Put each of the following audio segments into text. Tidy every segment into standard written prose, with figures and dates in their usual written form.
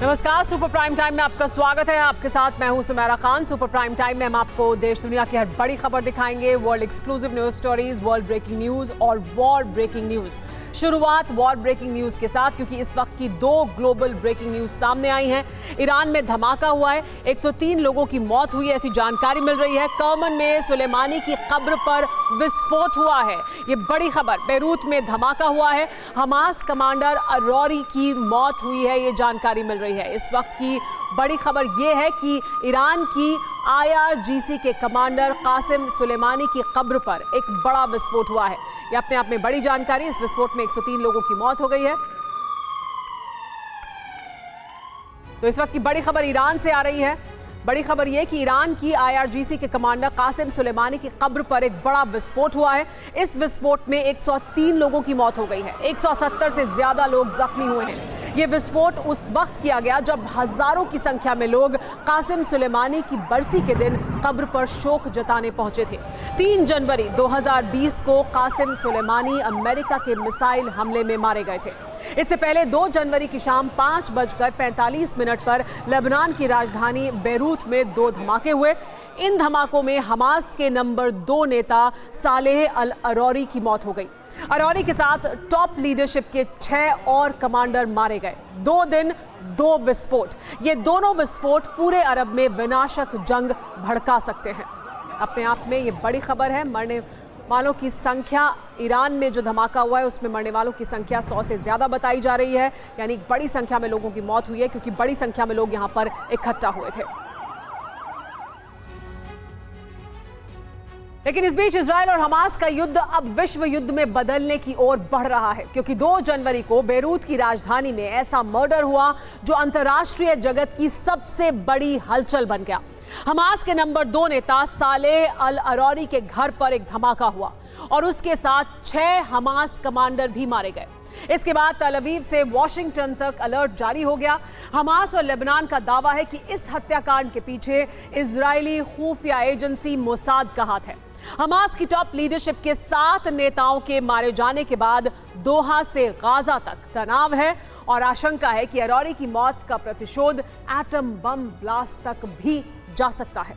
नमस्कार, super prime time में आपका स्वागत है। आपके साथ मैं हूं Sumera Khan. Super prime time में हम आपको देश दुनिया की हर बड़ी खबर दिखाएंगे, world exclusive news stories, world breaking news और वॉर ब्रेकिंग न्यूज। शुरुआत वॉर ब्रेकिंग न्यूज के साथ, क्योंकि इस वक्त की दो ग्लोबल ब्रेकिंग न्यूज सामने आई हैं। ईरान में धमाका हुआ है, 103 लोगों की मौत हुई है, ऐसी जानकारी मिल रही है। कर्मन में सुलेमानी की कब्र पर विस्फोट हुआ है, ये बड़ी खबर। बेरूत में धमाका हुआ है, हमास कमांडर अरौरी की मौत हुई है, ये जानकारी मिल रही है। इस वक्त की बड़ी खबर यह है कि ईरान की IRGC के कमांडर कासिम सुलेमानी की कब्र पर एक बड़ा विस्फोट हुआ है। यह अपने आप में बड़ी जानकारी। इस विस्फोट में 103 लोगों की मौत हो गई है। तो इस वक्त की बड़ी खबर ईरान से आ रही है। बड़ी खबर यह कि ईरान की IRGC के कमांडर कासिम सुलेमानी की कब्र पर एक बड़ा विस्फोट हुआ है। इस विस्फोट में 103 लोगों की मौत हो गई है, 170 से ज्यादा लोग जख्मी हुए हैं। ये विस्फोट उस वक्त किया गया जब हजारों की संख्या में लोग कासिम सुलेमानी की बरसी के दिन कब्र पर शोक जताने पहुंचे थे। 3 जनवरी 2020 को कासिम सुलेमानी अमेरिका के मिसाइल हमले में मारे गए थे। इससे पहले 2 जनवरी की शाम 5:45 पर लेबनान की राजधानी बेरूत में 2 धमाके हुए। इन धमाकों में हमास के नंबर 2 नेता सालेह अल अरौरी की मौत हो गई। अरौरी के साथ टॉप लीडरशिप के 6 और कमांडर मारे गए। 2 दिन 2 विस्फोट, ये दोनों विस्फोट पूरे अरब में विनाशक जंग भड़का सकते हैं। अपने आप में ये बड़ी खबर है। मरने वालों की संख्या, ईरान में जो धमाका हुआ है उसमें मरने वालों की संख्या 100 से ज्यादा बताई जा रही है, यानी बड़ी संख्या में लोगों की मौत हुई है, क्योंकि बड़ी संख्या में लोग यहां पर इकट्ठा हुए थे। लेकिन इस बीच इजरायल और हमास का युद्ध अब विश्व युद्ध में बदलने की ओर बढ़ रहा है, क्योंकि 2 जनवरी को बेरूत की राजधानी में ऐसा मर्डर हुआ जो अंतर्राष्ट्रीय जगत की सबसे बड़ी हलचल बन गया। हमास के नंबर 2 नेता सालेह अल अरौरी के घर पर एक धमाका हुआ और उसके साथ 6 हमास कमांडर भी मारे गए। इसके बाद तल अवीव से वॉशिंगटन तक अलर्ट जारी हो गया। हमास और लेबनान का दावा है कि इस हत्याकांड के पीछे इजरायली खुफिया एजेंसी मोसाद का हाथ है। हमास की टॉप लीडरशिप के 7 नेताओं के मारे जाने के बाद दोहा से गाजा तक तनाव है और आशंका है कि अरौरी की मौत का प्रतिशोध एटम बम ब्लास्ट तक भी जा सकता है।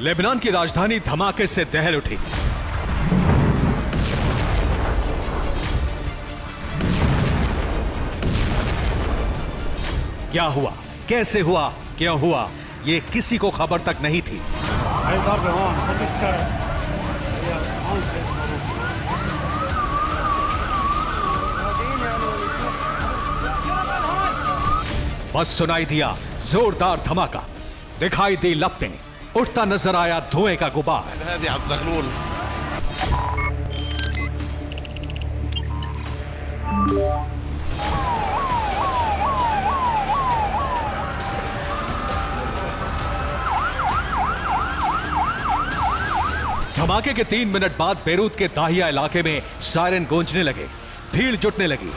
लेबनान की राजधानी धमाके से दहल उठी। क्या हुआ, कैसे हुआ, क्यों हुआ, ये किसी को खबर तक नहीं थी। बस सुनाई दिया जोरदार धमाका, दिखाई दी लपटें, उठता नजर आया धुएं का गुबार। धमाके के 3 मिनट बाद बेरूत के दाहिया इलाके में सायरन गूंजने लगे, भीड़ जुटने लगी।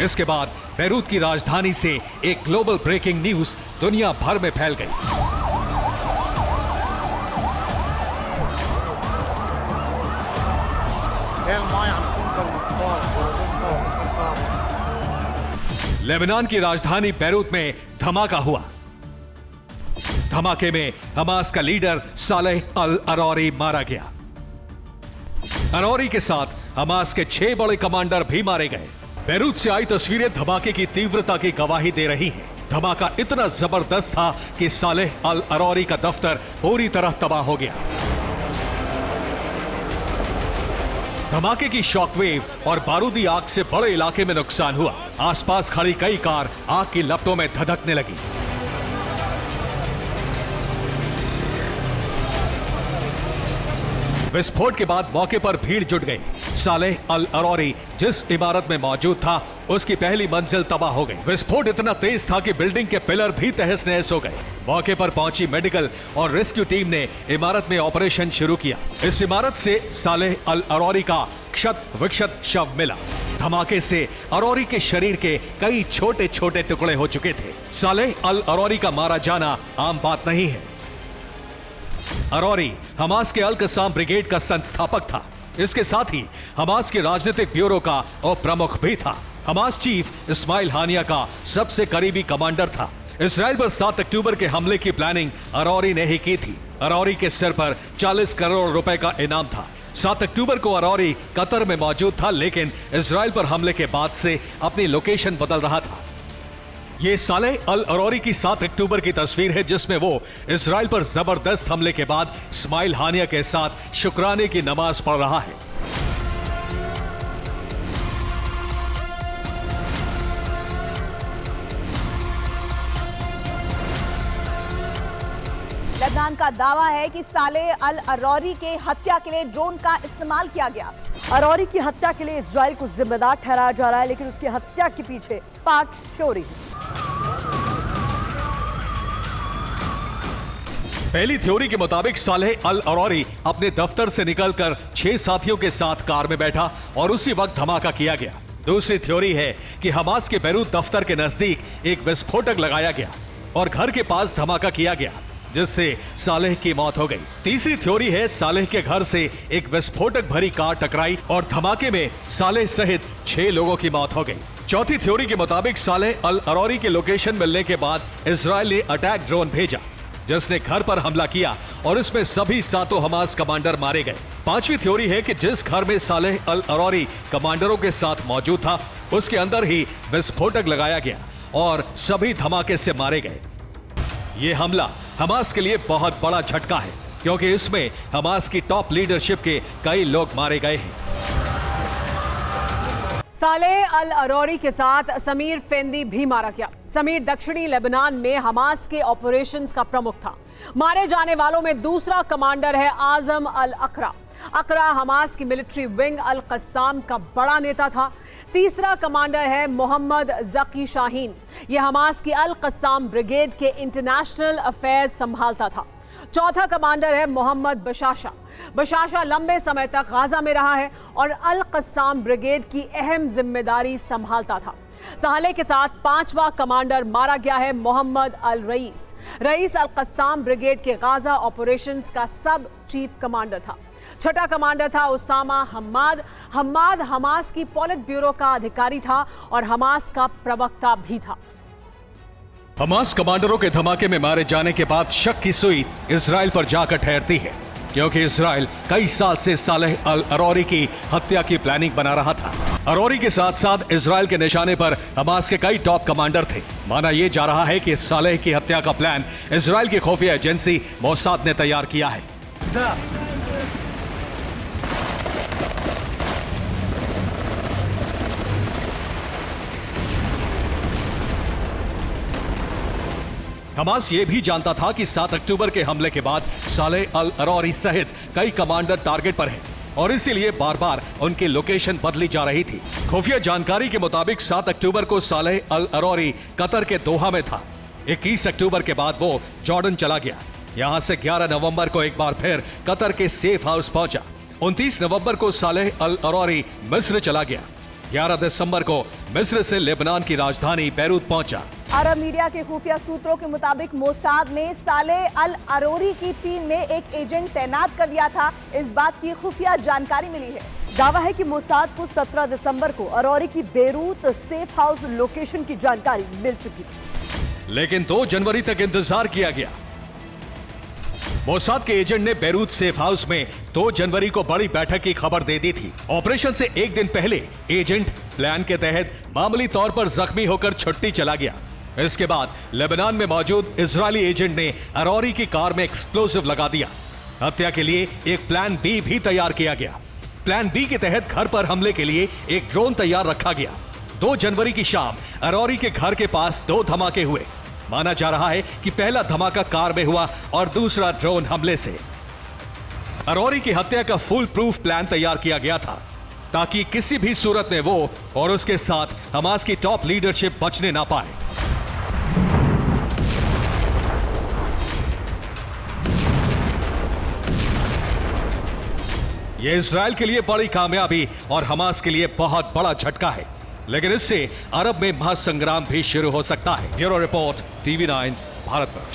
इसके बाद बेरूत की राजधानी से एक ग्लोबल ब्रेकिंग न्यूज दुनिया भर में फैल गई। लेबनान की राजधानी बेरूत में धमाका हुआ। धमाके में हमास का लीडर सालेह अल अरौरी मारा गया। अरौरी के साथ हमास के 6 बड़े कमांडर भी मारे गए। बेरूत से आई तस्वीरें धमाके की तीव्रता की गवाही दे रही हैं। धमाका इतना जबरदस्त था कि सालेह अल अरौरी का दफ्तर पूरी तरह तबाह हो गया। धमाके की शॉकवेव और बारूदी आग से बड़े इलाके में नुकसान हुआ। आसपास खड़ी कई कार आग की लपटों में धधकने लगी। विस्फोट के बाद मौके पर भीड़ जुट गई। सालेह अल अरौरी जिस इमारत में मौजूद था उसकी पहली मंजिल तबाह हो गई। विस्फोट इतना तेज था कि बिल्डिंग के पिलर भी तहस नहस हो गए। मौके पर पहुंची मेडिकल और रेस्क्यू टीम ने इमारत में ऑपरेशन शुरू किया। इस इमारत से सालेह अल अरौरी का क्षत विक्षत शव मिला। धमाके से अरौरी के शरीर के कई छोटे छोटे टुकड़े हो चुके थे। सालेह अल अरौरी का मारा जाना आम बात नहीं है। अरौरी हमास के अल कस्साम ब्रिगेड का संस्थापक था। इसके साथ ही हमास के राजनीतिक ब्यूरो का उप प्रमुख भी था। हमास चीफ इस्माइल हानिया का सबसे करीबी कमांडर था। इजराइल पर 7 अक्टूबर के हमले की प्लानिंग अरौरी ने ही की थी। अरौरी के सिर पर 40 करोड़ रुपए का इनाम था। 7 अक्टूबर को अरौरी कतर में मौजूद था, लेकिन इजराइल पर हमले के बाद से अपनी लोकेशन बदल रहा था। ये सालेह अल अरौरी की 7 अक्टूबर की तस्वीर है, जिसमें वो इजराइल पर जबरदस्त हमले के बाद इस्माइल हानिया के साथ शुक्राने की नमाज पढ़ रहा है। लेबनान का दावा है कि सालेह अल अरौरी के हत्या के लिए ड्रोन का इस्तेमाल किया गया। अरौरी की हत्या के लिए इजराइल को जिम्मेदार ठहराया जा रहा है, लेकिन उसकी हत्या के पीछे पार्ट थ्योरी है। पहली थ्योरी के मुताबिक सालेह अल अरौरी अपने दफ्तर से निकलकर 6 साथियों के साथ कार में बैठा और उसी वक्त धमाका किया गया। दूसरी थ्योरी है कि हमास के बैरूत दफ्तर के नजदीक एक विस्फोटक लगाया गया और घर के पास धमाका किया गया, जिससे सालेह की मौत हो गई। तीसरी थ्योरी है सालेह के घर से एक विस्फोटक भरी कार टकराई और धमाके में सालेह सहित 6 लोगों की मौत हो गई। चौथी थ्योरी के मुताबिक सालेह अल अरौरी के लोकेशन मिलने के बाद इजराइल ने अटैक ड्रोन भेजा, जिसने घर पर हमला किया और इसमें सभी 7 हमास कमांडर मारे गए। पांचवी थ्योरी है कि जिस घर में सालेह अल अरौरी कमांडरों के साथ मौजूद था, उसके अंदर ही विस्फोटक लगाया गया और सभी धमाके से मारे गए। यह हमला हमास के लिए बहुत बड़ा झटका है, क्योंकि इसमें हमास की टॉप लीडरशिप के कई लोग मारे गए हैं। सालेह अल अरौरी के साथ समीर फेंदी भी मारा गया। समीर दक्षिणी लेबनान में हमास के ऑपरेशंस का प्रमुख था। मारे जाने वालों में दूसरा कमांडर है आजम अल अकरा। अकरा हमास की मिलिट्री विंग अल कस्साम का बड़ा नेता था। तीसरा कमांडर है मोहम्मद जकी शाहीन। यह हमास की अल कस्साम ब्रिगेड के इंटरनेशनल अफेयर्स संभालता था। चौथा कमांडर है मोहम्मद बशाशा। बशाशा लंबे समय तक गाजा में रहा है और अल कस्साम ब्रिगेड की अहम जिम्मेदारी संभालता था। सालेह के साथ 5वां कमांडर मारा गया है मोहम्मद अल रईस। रईस अल कस्साम ब्रिगेड के गाजा ऑपरेशंस का सब चीफ कमांडर था। छठा कमांडर था उसामा हम्माद। हम्माद हमास की पॉलिट ब्यूरो का अधिकारी था और हमास का प्रवक्ता भी था। हमास कमांडरों के धमाके में मारे जाने के बाद शक की सुई इजराइल पर जाकर ठहरती है, क्योंकि इजराइल कई साल से सालेह अल अरौरी की हत्या की प्लानिंग बना रहा था। अरौरी के साथ साथ इजराइल के निशाने पर हमास के कई टॉप कमांडर थे। माना यह जा रहा है कि सालेह की हत्या का प्लान इजराइल की खुफिया एजेंसी मोसाद ने तैयार किया है। हमास ये भी जानता था कि 7 अक्टूबर के हमले के बाद सालेह अल अरौरी सहित कई कमांडर टारगेट पर हैं और इसीलिए बार बार उनकी लोकेशन बदली जा रही थी। खुफिया जानकारी के मुताबिक 7 अक्टूबर को सालेह अल अरौरी कतर के दोहा में था। 21 अक्टूबर के बाद वो जॉर्डन चला गया। यहां से 11 नवंबर को एक बार फिर कतर के सेफ हाउस पहुंचा। 29 नवंबर को सालेह अल अरौरी मिस्र चला गया। 11 दिसंबर को मिस्र से लेबनान की राजधानी बैरूत पहुंचा। अरब मीडिया के खुफिया सूत्रों के मुताबिक मोसाद ने सालेह अल अरौरी की टीम में एक एजेंट तैनात कर दिया था। इस बात की खुफिया जानकारी मिली है। दावा है कि मोसाद को 17 दिसंबर को अरौरी की बैरूत सेफ हाउस लोकेशन की जानकारी मिल चुकी थी, लेकिन 2 जनवरी तक इंतजार किया गया। मोसाद के एजेंट ने बैरूत सेफ हाउस में 2 जनवरी को बड़ी बैठक की खबर दे दी थी। ऑपरेशन से एक दिन पहले एजेंट प्लान के तहत मामूली तौर पर जख्मी होकर छुट्टी चला गया। इसके बाद लेबनान में मौजूद इजरायली एजेंट ने अरौरी की कार में एक्सप्लोसिव लगा दिया। हत्या के लिए एक प्लान बी भी तैयार किया गया। प्लान बी के तहत घर पर हमले के लिए एक ड्रोन तैयार रखा गया। 2 जनवरी की शाम अरौरी के घर के पास 2 धमाके हुए। माना जा रहा है कि पहला धमाका कार में हुआ और दूसरा ड्रोन हमले से। अरौरी की हत्या का फुल प्रूफ प्लान तैयार किया गया था ताकि किसी भी सूरत में वो और उसके साथ हमास की टॉप लीडरशिप बचने ना पाए। यह इजराइल के लिए बड़ी कामयाबी और हमास के लिए बहुत बड़ा झटका है, लेकिन इससे अरब में महासंग्राम भी शुरू हो सकता है। Bureau report, TV9 Bharatvarsh.